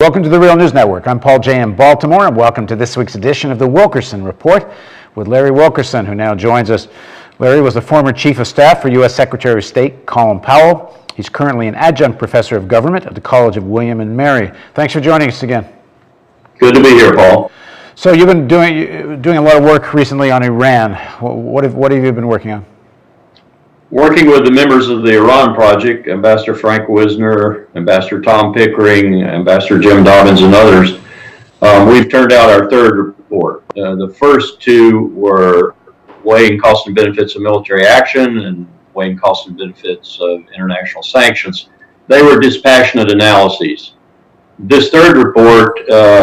Welcome to the Real News Network. I'm Paul J. in Baltimore, and welcome to this week's edition of the Wilkerson Report with Larry Wilkerson, who now joins us. Larry was the former Chief of Staff for U.S. Secretary of State Colin Powell. He's currently an adjunct professor of government at the College of William and Mary. Thanks for joining us again. Good to be here, Paul. So you've been doing a lot of work recently on Iran. What have you been working on? Working with the members of the Iran Project, Ambassador Frank Wisner, Ambassador Tom Pickering, Ambassador Jim Dobbins, and others, we've turned out our third report. The first two were weighing costs and benefits of military action and weighing costs and benefits of international sanctions. They were dispassionate analyses. This third report,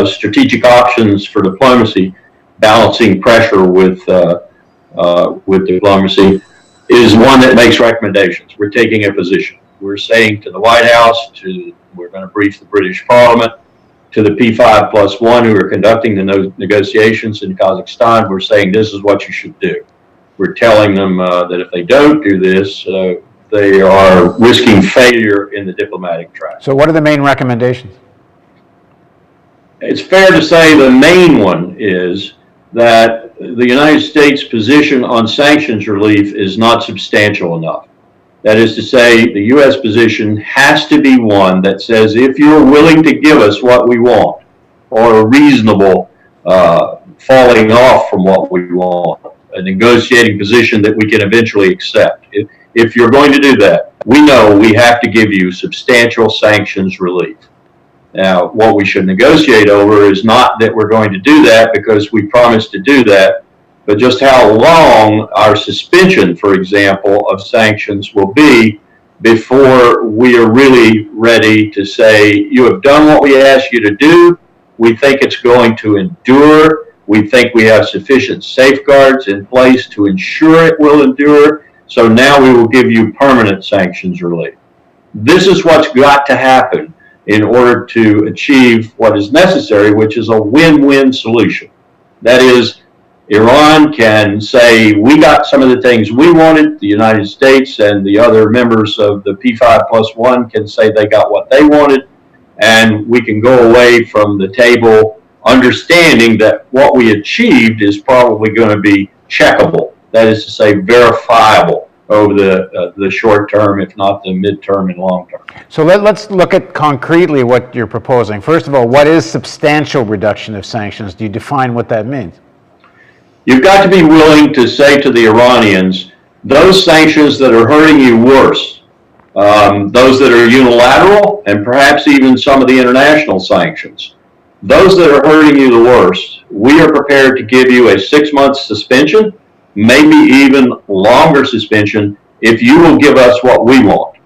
strategic options for diplomacy, balancing pressure with diplomacy, is one that makes recommendations. We're taking a position. We're saying to the White House, we're going to brief the British Parliament, to the P5+1 who are conducting the negotiations in Kazakhstan, we're saying this is what you should do. We're telling them that if they don't do this, they are risking failure in the diplomatic track. So what are the main recommendations? It's fair to say the main one is that the United States position on sanctions relief is not substantial enough. That is to say, the U.S. position has to be one that says if you're willing to give us what we want, or a reasonable falling off from what we want, a negotiating position that we can eventually accept. If you're going to do that, we know we have to give you substantial sanctions relief. Now, what we should negotiate over is not that we're going to do that because we promised to do that, but just how long our suspension, for example, of sanctions will be before we are really ready to say, you have done what we asked you to do. We think it's going to endure. We think we have sufficient safeguards in place to ensure it will endure. So now we will give you permanent sanctions relief. This is what's got to happen in order to achieve what is necessary, which is a win-win solution. That is, Iran can say, we got some of the things we wanted, the United States and the other members of the P5+1 can say they got what they wanted, and we can go away from the table understanding that what we achieved is probably going to be checkable, that is to say, verifiable over the short term, if not the midterm and long term. So let's look at concretely what you're proposing. First of all, what is substantial reduction of sanctions? Do you define what that means? You've got to be willing to say to the Iranians, those sanctions that are hurting you worse, those that are unilateral, and perhaps even some of the international sanctions, those that are hurting you the worst, we are prepared to give you a 6-month suspension, maybe even longer suspension, if you will give us what we want.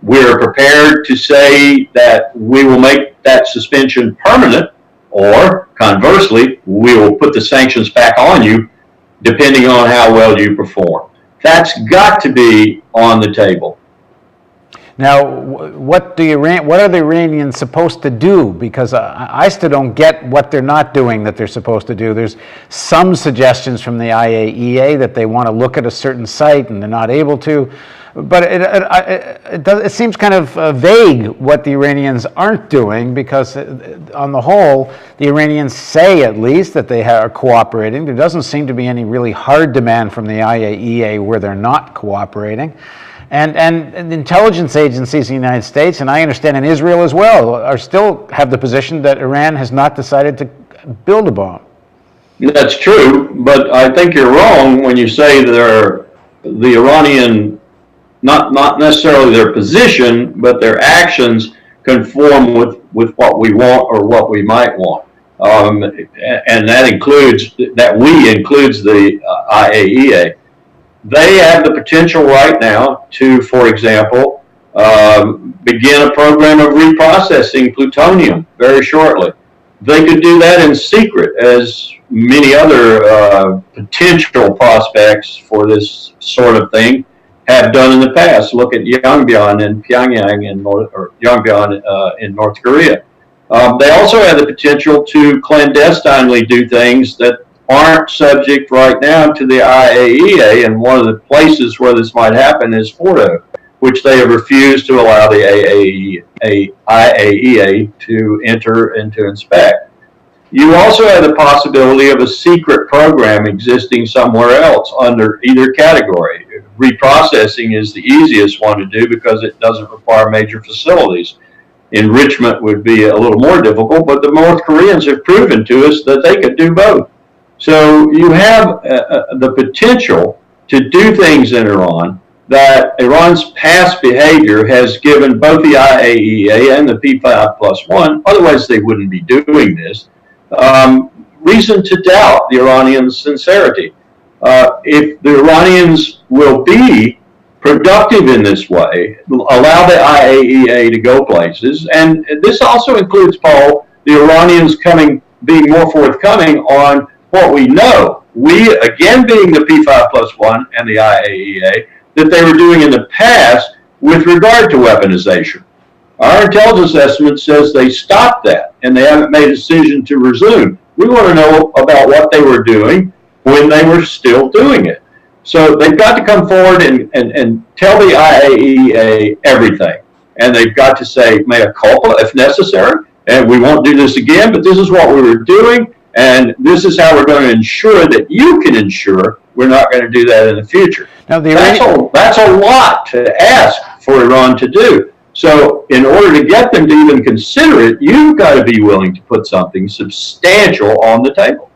We're prepared to say that we will make that suspension permanent, or conversely, we will put the sanctions back on you depending on how well you perform. That's got to be on the table. Now, what are the Iranians supposed to do? Because I still don't get what they're not doing that they're supposed to do. There's some suggestions from the IAEA that they want to look at a certain site and they're not able to. But it seems kind of vague what the Iranians aren't doing, because on the whole, the Iranians say at least that they are cooperating. There doesn't seem to be any really hard demand from the IAEA where they're not cooperating. And intelligence agencies in the United States, and I understand in Israel as well, are still have the position that Iran has not decided to build a bomb. That's true, but I think you're wrong when you say the Iranian, not necessarily their position, but their actions conform with what we want or what we might want. And that includes the IAEA. They have the potential right now to, for example, begin a program of reprocessing plutonium very shortly. They could do that in secret, as many other potential prospects for this sort of thing have done in the past. Look at Yongbyon in Pyongyang in North Korea. They also have the potential to clandestinely do things that aren't subject right now to the IAEA, and one of the places where this might happen is Fordo. which they have refused to allow the IAEA to enter and to inspect. You also have the possibility of a secret program existing somewhere else under either category. Reprocessing is the easiest one to do because it doesn't require major facilities. Enrichment would be a little more difficult, but the North Koreans have proven to us that they could do both. So you have the potential to do things in Iran that Iran's past behavior has given both the IAEA and the P5+1, otherwise they wouldn't be doing this, reason to doubt the Iranians' sincerity. If the Iranians will be productive in this way, allow the IAEA to go places, and this also includes, Paul, the Iranians being more forthcoming on what we know. We, again being the P5+1 and the IAEA, that they were doing in the past with regard to weaponization. Our intelligence estimate says they stopped that and they haven't made a decision to resume. We want to know about what they were doing when they were still doing it. So they've got to come forward and tell the IAEA everything. And they've got to say, mea culpa if necessary, and we won't do this again, but this is what we were doing, and this is how we're going to ensure that you can ensure we're not going to do that in the future. Now, that's a lot to ask for Iran to do. So in order to get them to even consider it, you've got to be willing to put something substantial on the table.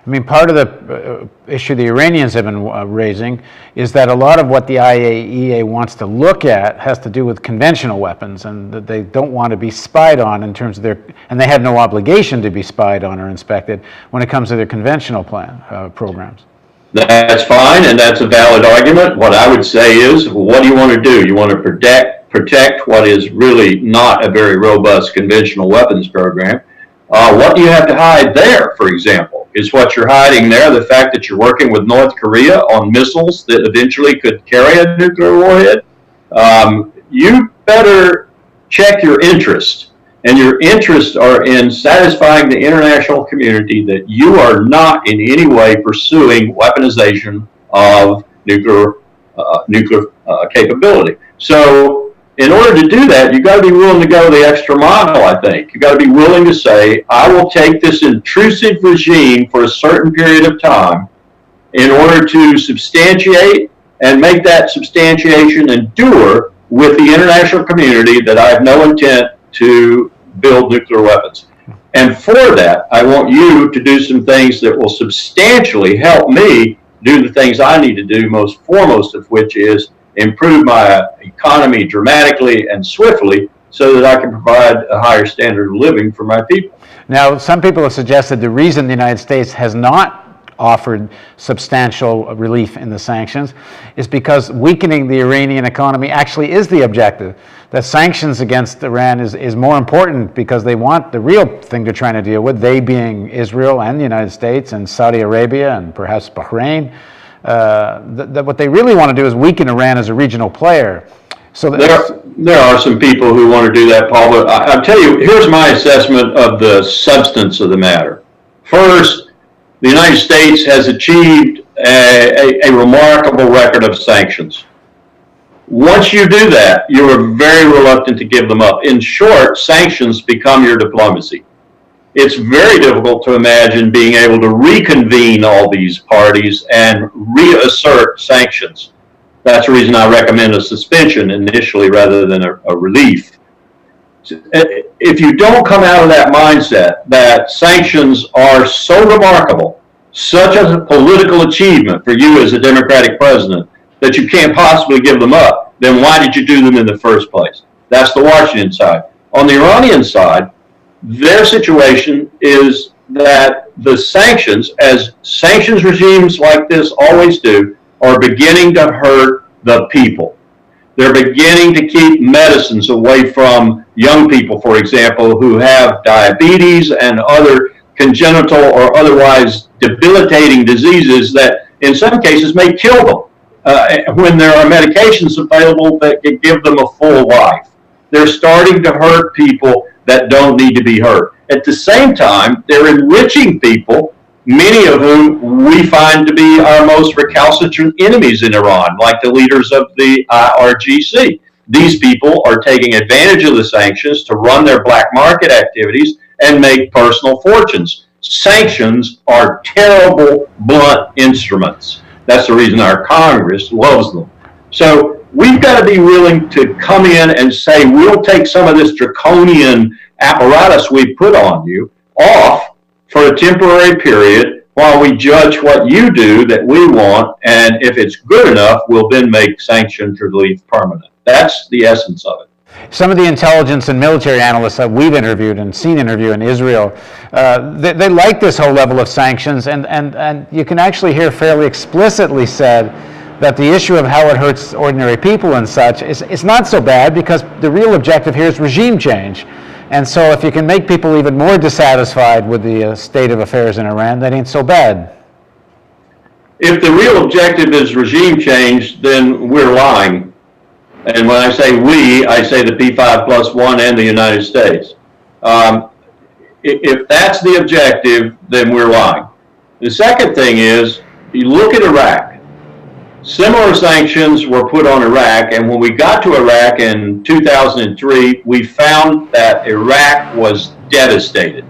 I mean, part of the issue the Iranians have been raising is that a lot of what the IAEA wants to look at has to do with conventional weapons, and that they don't want to be spied on in terms of their, and they have no obligation to be spied on or inspected when it comes to their conventional programs. That's fine, and that's a valid argument. What I would say is, what do you want to do? You want to protect what is really not a very robust conventional weapons program. What do you have to hide there, for example? Is what you're hiding there the fact that you're working with North Korea on missiles that eventually could carry a nuclear warhead? You better check your interests. And your interests are in satisfying the international community that you are not in any way pursuing weaponization of nuclear capability. So in order to do that, you've got to be willing to go the extra mile, I think. You've got to be willing to say, I will take this intrusive regime for a certain period of time in order to substantiate and make that substantiation endure with the international community that I have no intent to build nuclear weapons. And for that, I want you to do some things that will substantially help me do the things I need to do, most foremost of which is improve my economy dramatically and swiftly so that I can provide a higher standard of living for my people. Now, some people have suggested the reason the United States has not offered substantial relief in the sanctions is because weakening the Iranian economy actually is the objective. That sanctions against Iran is more important because they want the real thing they're trying to deal with, they being Israel and the United States and Saudi Arabia and perhaps Bahrain. What they really want to do is weaken Iran as a regional player. So there are some people who want to do that, Paul, but I'll tell you, here's my assessment of the substance of the matter. First, the United States has achieved a remarkable record of sanctions. Once you do that, you are very reluctant to give them up. In short, sanctions become your diplomacy. It's very difficult to imagine being able to reconvene all these parties and reassert sanctions. That's the reason I recommend a suspension initially rather than a relief. If you don't come out of that mindset that sanctions are so remarkable, such a political achievement for you as a Democratic president, that you can't possibly give them up, then why did you do them in the first place? That's the Washington side. On the Iranian side, their situation is that the sanctions, as sanctions regimes like this always do, are beginning to hurt the people. They're beginning to keep medicines away from young people, for example, who have diabetes and other congenital or otherwise debilitating diseases that in some cases may kill them when there are medications available that can give them a full life. They're starting to hurt people that don't need to be hurt. At the same time, they're enriching people, many of whom we find to be our most recalcitrant enemies in Iran, like the leaders of the IRGC. these people are taking advantage of the sanctions to run their black market activities and make personal fortunes. Sanctions are terrible, blunt instruments. That's the reason our Congress loves them. So we've got to be willing to come in and say, we'll take some of this draconian apparatus we put on you off for a temporary period while we judge what you do that we want, and if it's good enough, we'll then make sanctions relief permanent. That's the essence of it. Some of the intelligence and military analysts that we've interviewed and seen interview in Israel, they like this whole level of sanctions, and you can actually hear fairly explicitly said that the issue of how it hurts ordinary people and such is not so bad, because the real objective here is regime change. And so if you can make people even more dissatisfied with the state of affairs in Iran, that ain't so bad. If the real objective is regime change, then we're lying. And when I say we, I say the P5+1 and the United States. If that's the objective, then we're lying. The second thing is, you look at Iraq. Similar sanctions were put on Iraq, and when we got to Iraq in 2003, we found that Iraq was devastated.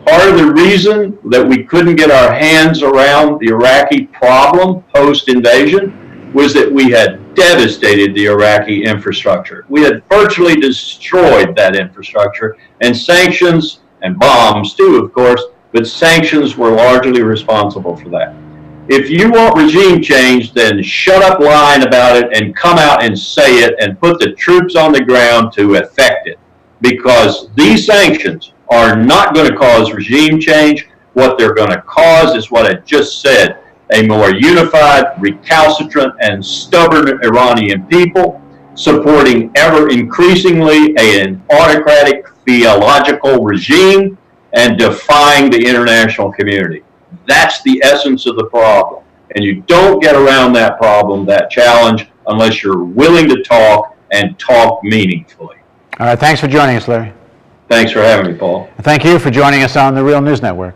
Part of the reason that we couldn't get our hands around the Iraqi problem post-invasion was that we had devastated the Iraqi infrastructure. We had virtually destroyed that infrastructure, and sanctions, and bombs too, of course, but sanctions were largely responsible for that. If you want regime change, then shut up lying about it and come out and say it and put the troops on the ground to effect it. Because these sanctions are not going to cause regime change. What they're going to cause is what I just said, a more unified, recalcitrant, and stubborn Iranian people supporting ever increasingly an autocratic theological regime and defying the international community. That's the essence of the problem. And you don't get around that problem, that challenge, unless you're willing to talk and talk meaningfully. All right, thanks for joining us, Larry. Thanks for having me, Paul. Thank you for joining us on the Real News Network.